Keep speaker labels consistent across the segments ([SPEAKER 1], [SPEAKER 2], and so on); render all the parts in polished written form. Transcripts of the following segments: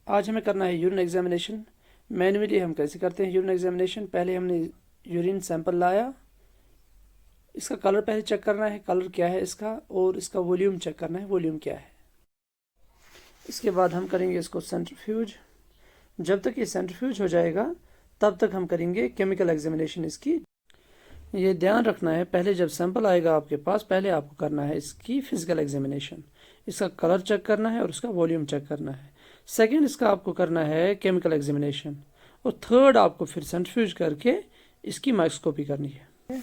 [SPEAKER 1] आज हमें करना है यूरिन एग्जामिनेशन। मैन्युअली हम कैसे करते हैं यूरिन एग्जामिनेशन? पहले हमने यूरिन सैंपल लाया, इसका कलर पहले चेक करना है, कलर क्या है इसका, और इसका वॉल्यूम चेक करना है, वॉल्यूम क्या है। इसके बाद हम करेंगे इसको सेंट्रीफ्यूज। जब तक ये सेंट्रीफ्यूज हो जाएगा तब तक हम करेंगे केमिकल एग्जामिनेशन इसकी। ये ध्यान रखना है, पहले जब सैंपल आएगा आपके पास, पहले आपको करना है इसकी फिजिकल एग्जामिनेशन, इसका कलर चेक करना है और उसका वॉल्यूम चेक करना है। सेकंड इसका आपको करना है केमिकल एग्जामिनेशन, और थर्ड आपको फिर सेंट्रीफ्यूज करके इसकी माइक्रोस्कोपी करनी है।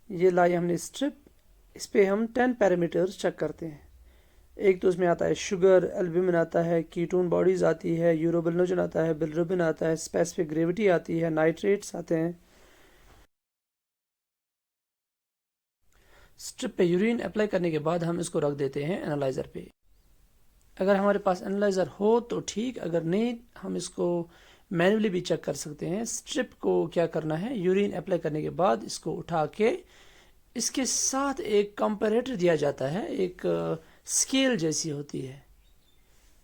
[SPEAKER 1] ये लाई हमने स्ट्रिप, इस पे हम 10 पैरामीटर्स चेक करते हैं। एक तो उसमें आता है शुगर, एल्ब्यूमिन आता है, कीटोन बॉडीज आती है, यूरोबिलिनोजन आता है, बिलिरुबिन आता है, स्पेसिफिक ग्रेविटी आती है, नाइट्रेट्स आते हैं। स्ट्रिप पे यूरिन अप्लाई करने के बाद हम इसको रख देते हैं एनालाइज़र पे। अगर हमारे पास एनालाइज़र हो तो ठीक, अगर नहीं हम इसको मैन्युअली भी चेक कर सकते हैं। स्ट्रिप को क्या करना है, यूरिन अप्लाई करने के बाद इसको उठा के इसके साथ एक कंपैरेटर दिया जाता है, एक स्केल जैसी होती है,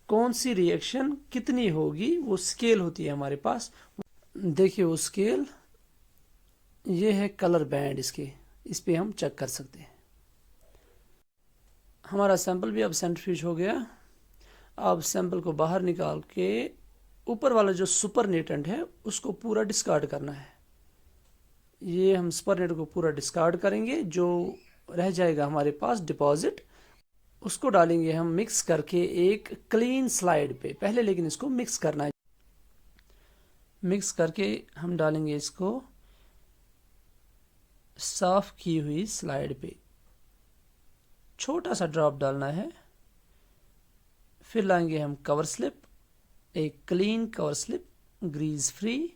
[SPEAKER 1] कौन सी रिएक्शन कितनी होगी वो स्केल होती है हमारे पास। देखिए वो स्केल, ये है कलर बैंड इसके, इस पे हम चेक कर सकते हैं। हमारा सैंपल भी अब सेंट्रीफ्यूज हो गया। अब सैंपल को बाहर निकाल के ऊपर वाला जो सुपरनेटेंट है उसको पूरा डिस्कार्ड करना है। ये हम सुपरनेटेंट को पूरा डिस्कार्ड करेंगे, जो रह जाएगा हमारे पास डिपॉजिट, उसको डालेंगे हम मिक्स करके एक क्लीन स्लाइड पे पहले, लेकिन इसको मिक्स करना है। मिक्स करके हम डालेंगे इसको साफ की हुई स्लाइड पे, छोटा सा ड्रॉप डालना है। फिर लाएंगे हम कवर स्लिप, एक clean cover slip, grease free,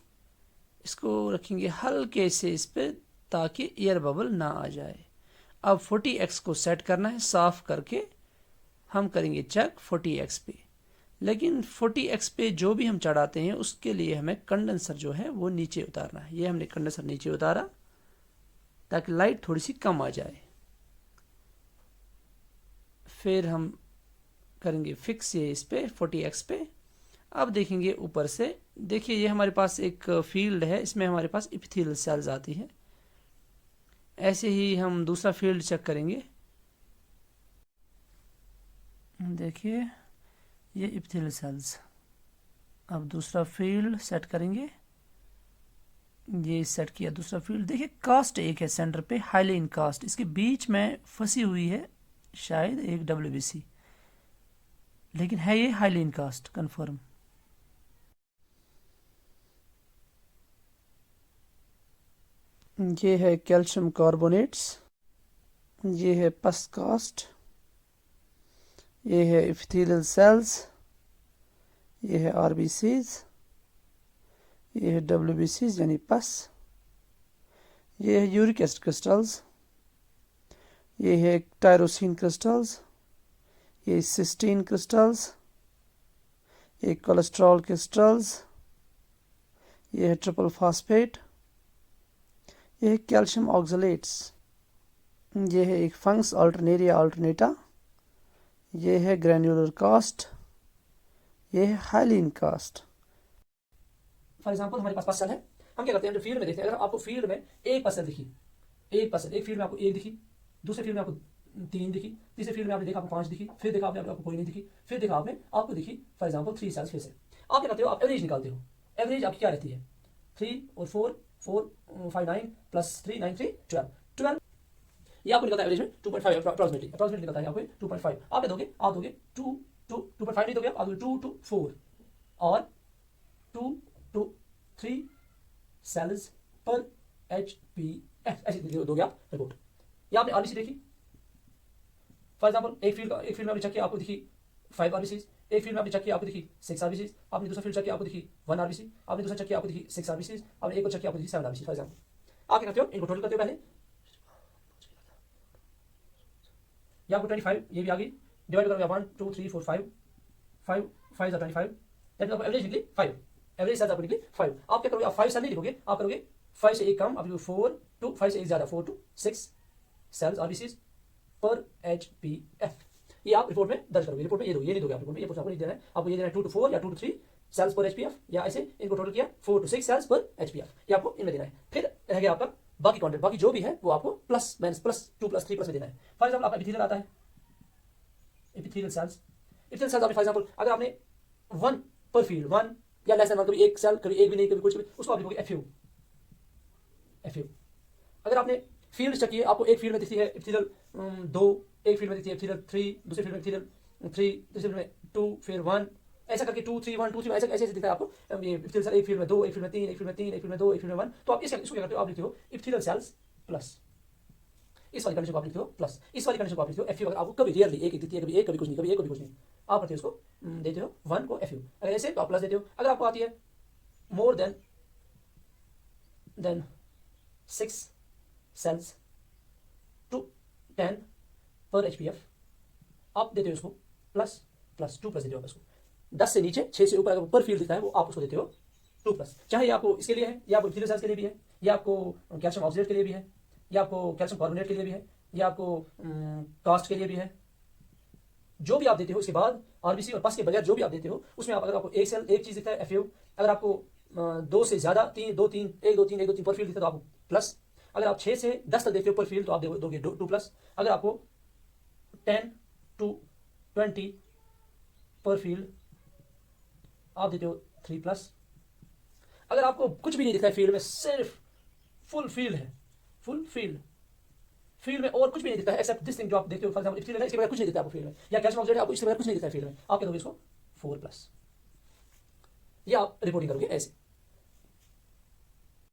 [SPEAKER 1] इसको रखेंगे हल्के से इस पे ताकि एयर बबल ना आ जाए। अब 40x को सेट करना है, साफ करके हम करेंगे चेक 40x पे। लेकिन 40x पे जो भी हम चढ़ाते हैं उसके लिए हमें कंडेंसर जो है वो नीचे उतारना है। ये हमने कंडेंसर नीचे उतारा ताकि लाइट थोड़ी सी कम आ जाए। फिर हम करेंगे फिक्स ये इस पे 40x पे। अब देखेंगे ऊपर से, देखिए ये हमारे पास एक फील्ड है, इसमें हमारे पास एपिथेलियल सेल्स आती है। ऐसे ही हम दूसरा फील्ड चेक करेंगे। देखिए ये एपिथेलियल सेल्स। अब दूसरा फील्ड सेट करेंगे, ये सेट किया दूसरा फील्ड। देखिए कास्ट एक है सेंटर पे, हाइलाइन कास्ट, इसके बीच में फंसी हुई है शायद एक WBC, लेकिन है ये हाइलाइन कास्ट कंफर्म। ये है कैल्शियम कार्बोनेट्स, ये है पस कास्ट, ये है एपिथेलियल सेल्स, ये है RBCs, ये है WBCs यानी पस, ये है यूरिक एसिड क्रिस्टल्स, ये है टायरोसिन क्रिस्टल्स, ये सिस्टीन क्रिस्टल्स, ये कोलेस्ट्रॉल क्रिस्टल्स, ये है ट्रिपल फास्फेट, ये है कैल्शियम ऑक्सलेट्स, ये है एक फंक्स अल्टरनेरिया अल्टरनेटा, ये है ग्रैन्युलर कास्ट, ये है हाइलाइन कास्ट।
[SPEAKER 2] फॉर एग्जाम्पल हमारे पास 5 सेल है, हम क्या करते हैं, जो फील्ड में देखते हैं, अगर आपको फील्ड में एक पर्सन दिखी, एक पर्सन, एक फील्ड में आपको एक दिखी, दूसरे फील्ड में आपको 3 दिखी, तीसरे फील्ड में आपने देखा आपको 5 दिखी, फिर देखा आपने आपको कोई नहीं दिखी, फिर देखा आपने आपको दिखी फॉर एग्जाम्पल 3 सेल्स। फिर से आप क्या करते हो, आप एवरेज निकालते हो। एवरेज आपकी क्या रहती है, 3 और 4, 5 9 प्लस 3 9 3 12। ये आपको निकलता है एवरेज में 2.5 अप्रॉक्सिमेटली निकलता है आपको 2.5। आप क्या दोगे, आप दोगे 2.5 नहीं दोगे, आप दोगे 2 to 4 और 2 to 3 सेल्स पर HPF, ऐसे दोगे आप रिपोर्ट। ये आपने RBC देखी, फॉर एग्जाम्पल एक फील्ड में आपने चेक किया आपको दिखी 5 RBCs, एक फील्ड में आपने चेक किया आपको दिखी 6 RBCs, आपने दूसरा फील्ड चेक किया आपको दिखी 1 RBC, आपने दूसरा चेक किया आपको दिखी 6 RBCs, आपने एक और चेक किया आपको दिखी 7 RBC। फॉर एग्जाम्पल आप क्या करते हो, इनको टोटल करते हो पहले, ये आपको 25 ये भी आ गई, डिवाइड करोगे 1 2 3 4 5 5 5 25, दैट आपको एवरेज निकली 5, एवरेज सेल्स आपको निकली 5। आप क्या करोगे, आप 5 सेल नहीं लिखोगे, आप करोगे 5 से एक कम, आप लिखोगे 4 to 5 से एक ज्यादा 4 to 6 सेल्स RBCs पर HPF। ये आप रिपोर्ट में दर्ज करोगे, रिपोर्ट में ये दोगे, ये नहीं दोगे आप रिपोर्ट में, ये आपको नहीं देना है, आपको ये देना है 2 to 4 या 2 to 3 सेल्स पर एचपीएफ, या ऐसे इनको टोटल किया 4 to 6 सेल्स पर एचपीएफ, ये आपको इनमें देना है। फिर रह गया आपका बाकी कंटेंट, बाकी जो भी है वो आपको plus minus plus 2 plus 3 plus में देना है। फॉर एग्जाम्पल आपका एपिथेलियल आता है, एपिथेलियल सेल्स, एपिथेलियल सेल्स आपने फॉर एग्जाम्पल अगर आपने 1 पर फील्ड 1 या लेस देन 1, कभी एक सेल कभी एक भी नहीं कभी कुछ भी, उसको आप लिखोगे एफयू, एफयू। अगर आपने फील्ड चेक किए, आपको एक फील्ड में दिखती है एपिथेलियल 2, एक फील्ड में दिखती है एपिथेलियल 3, दूसरे फील्ड में एपिथेलियल 3, तीसरे फील्ड में 2, फिर 1, ऐसा करके 2 3 1 2 3 ऐसे ऐसे दिखता है आपको ये एपिथेलियल सेल, एक फील्ड में 2, एक फील्ड में 3, एक फील्ड में 3, एक फील्ड में 2, एक फील्ड में 1। तो आप इसको क्या करते हो, आप लिखते हो एपिथेलियल सेल्स प्लस, इस वाली कंडीशन को आप लिखते हो प्लस, इस वाली कंडीशन को आप लिखते हो एफयू। अगर आपको कभी रियरली एक दिखती है, कभी एक, कभी कुछ नहीं, कभी एक, कभी कुछ नहीं, आप करते हो उसको देते हो 1 को एफयू, अगर ऐसे तो आप प्लस देते हो। अगर आपको आती है मोर देन 6 सेल्स टू 10 पर एचपीएफ, आप देते हो उसको प्लस प्लस 2 प्लस देते हो उसको। 10 से नीचे 6 से ऊपर अगर पर फील्ड दिखता है वो आप उसको देते हो 2 प्लस, चाहे ये आपको इसके लिए है, या आपको एपिथेलियल सेल्स के लिए भी है, या आपको कैल्शियम ऑक्सीडेट के लिए भी है, या आपको कैल्शियम कार्बोनेट के लिए भी है, या आपको कास्ट के लिए भी है। जो भी आप देते हो इसके बाद आरबीसी और पस के बगैर जो भी आप देते हो उसमें आप, अगर आपको एक सेल एक चीज दिखता है एफयू, अगर आपको 2 से ज्यादा 3 2 3 1 2 3 1 2 3 पर फील्ड दिखता है तो आपको प्लस, अगर आप 6 से 10 तक देखते हो पर फील्ड तो आप दोगे 2 प्लस, अगर आपको 10 to 20 पर फील्ड आप देते हो 3 प्लस। अगर आपको कुछ भी नहीं दिखता है फील्ड में, सिर्फ फुल फील्ड है, फुल फील्ड में और कुछ भी नहीं दिखता है एक्सेप्ट दिस थिंग जो आप देखते हो, फॉर एग्जांपल एपिथेलियल है, इसके बगैर कुछ नहीं दिखता है आपको फील्ड में, या कैल्शियम ऑक्सीडेट आपको इसके बगैर कुछ नहीं दिखता है फील्ड में, आप कह दोगे इसको 4 प्लस, ये आप रिपोर्टिंग करोगे ऐसे।